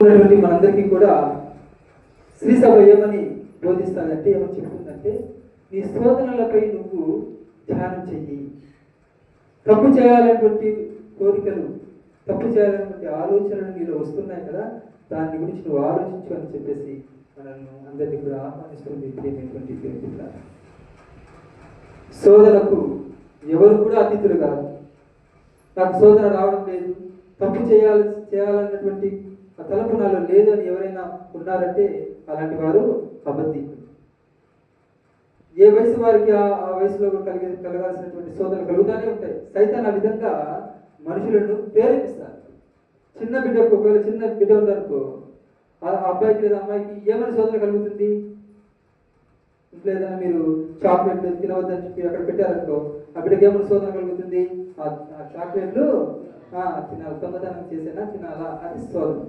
మనందరికీ కూడా శ్రీ సభ ఏమని బోధిస్తానంటే, ఏమని చెప్తుందంటే, నీ శోధనలపై నువ్వు ధ్యానం చెయ్యి. తప్పు చేయాలనేటువంటి కోరికలు, తప్పు చేయాలనేటువంటి ఆలోచనలు నీలో వస్తున్నాయి కదా, దాని గురించి నువ్వు ఆలోచించు అని చెప్పేసి మనల్ని అందరినీ కూడా ఆహ్వానిస్తుంది ప్రియమైనటువంటి దేవుడు. శోధనకు ఎవరు కూడా అతిథులు కాదు. నాకు శోధన రావడం లేదు, తప్పు చేయాలన్నటువంటి తలపు నాలో లేదు అని ఎవరైనా ఉన్నారంటే అలాంటి వారు అబద్ధికులు. ఏ వయసు వారికి ఆ వయసులో కలగాల్సినటువంటి శోధనలు కలుగుతూనే ఉంటాయి. సైతాన్ ఆ విధంగా మనుషులను ప్రేరేపిస్తారు. చిన్న బిడ్డకు, ఒకవేళ చిన్న బిడ్డ ఉందనుకో, ఆ అబ్బాయికి లేదా అమ్మాయికి ఏమైనా శోధన కలుగుతుంది. ఇంట్లో ఏదైనా మీరు చాక్లెట్లు తినవద్దని చెప్పి అక్కడ పెట్టారనుకో, ఆ బిడ్డకి ఏమైనా శోధన కలుగుతుంది. ఆ చాక్లెట్లు తినాలి, దొంగతనం చేసేనా తినాలా, అది శోధన.